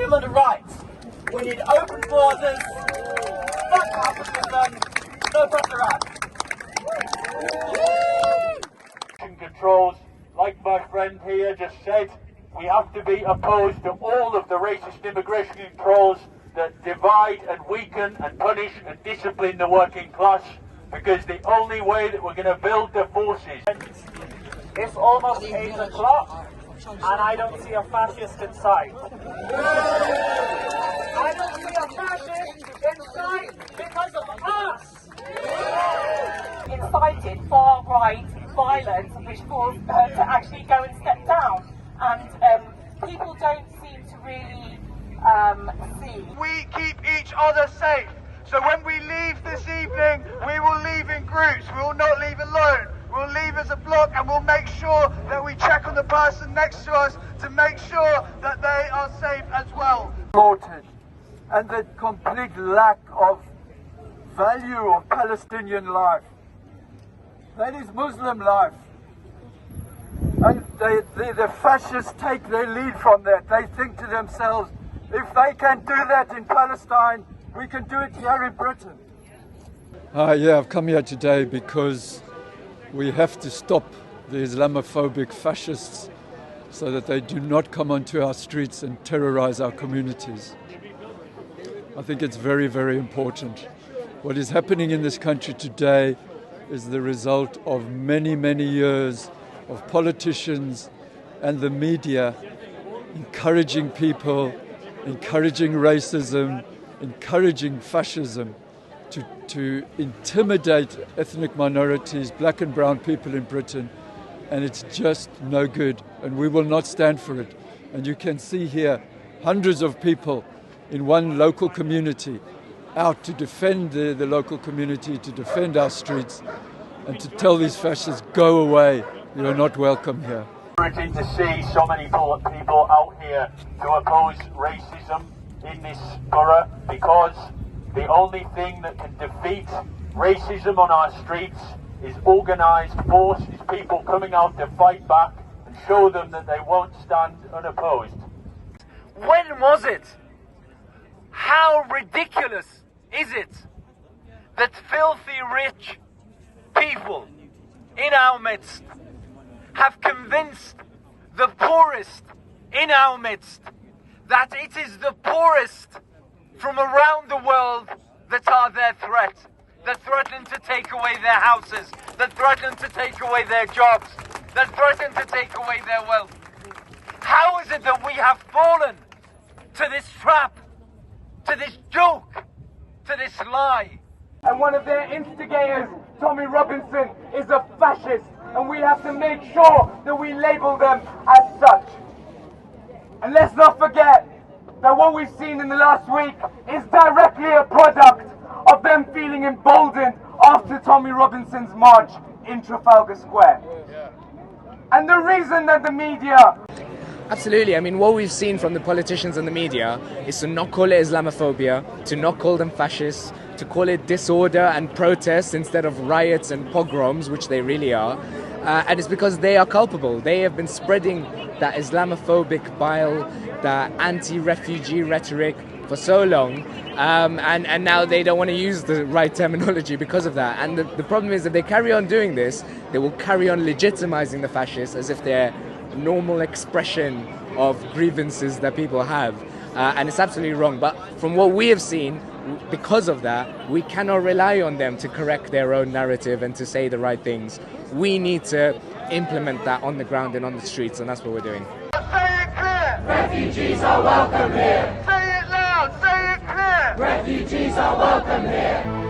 human rights. We need open borders, fuck capitalism, no pressure act. Controls, like my friend here just said, we have to be opposed to all of the racist immigration controls that divide and weaken and punish and discipline the working class, because the only way that we're going to build the forces. It's almost 8 o'clock and I don't see a fascist in sight. I don't see a fascist in sight because of us. Incited far-right violence, which caused her to actually go and step down. And people don't seem to really see. We keep each other safe. So when we leave this evening, we will leave in groups. We will not leave alone. We'll leave as a block and we'll make sure that we check on the person next to us to make sure that they are safe as well. And the complete lack of value of Palestinian life. That is Muslim life. And the fascists take their lead from that. They think to themselves, if they can do that in Palestine, we can do it here in Britain. I've come here today because we have to stop the Islamophobic fascists so that they do not come onto our streets and terrorize our communities. I think it's very, very important. What is happening in this country today is the result of many, many years of politicians and the media encouraging people, encouraging racism, encouraging fascism to intimidate ethnic minorities, black and brown people in Britain, and it's just no good, and we will not stand for it. And you can see here hundreds of people in one local community out to defend the local community, to defend our streets, and to tell these fascists, go away, you are not welcome here. Encouraging to see so many people out here to oppose racism in this borough, because the only thing that can defeat racism on our streets is organised force, is people coming out to fight back and show them that they won't stand unopposed. When was it? How ridiculous is it that filthy rich people in our midst have convinced the poorest in our midst that it is the poorest from around the world that are their threat, that threaten to take away their houses, that threaten to take away their jobs, that threaten to take away their wealth? How is it that we have fallen to this trap, to this joke, to this lie? And one of their instigators, Tommy Robinson, is a fascist, and we have to make sure that we label them as such. And let's not forget that what we've seen in the last week is directly a product of them feeling emboldened after Tommy Robinson's march in Trafalgar Square. And the reason that the media... Absolutely. I mean, what we've seen from the politicians and the media is to not call it Islamophobia, to not call them fascists, to call it disorder and protests instead of riots and pogroms, which they really are. And it's because they are culpable. They have been spreading that Islamophobic bile, that anti-refugee rhetoric for so long, and now they don't want to use the right terminology because of that. And the problem is that they carry on doing this, they will carry on legitimizing the fascists as if they're normal expression of grievances that people have. And it's absolutely wrong. But from what we have seen, because of that, we cannot rely on them to correct their own narrative and to say the right things. We need to implement that on the ground and on the streets, and that's what we're doing. Say it clear! Refugees are welcome here! Say it loud! Say it clear! Refugees are welcome here!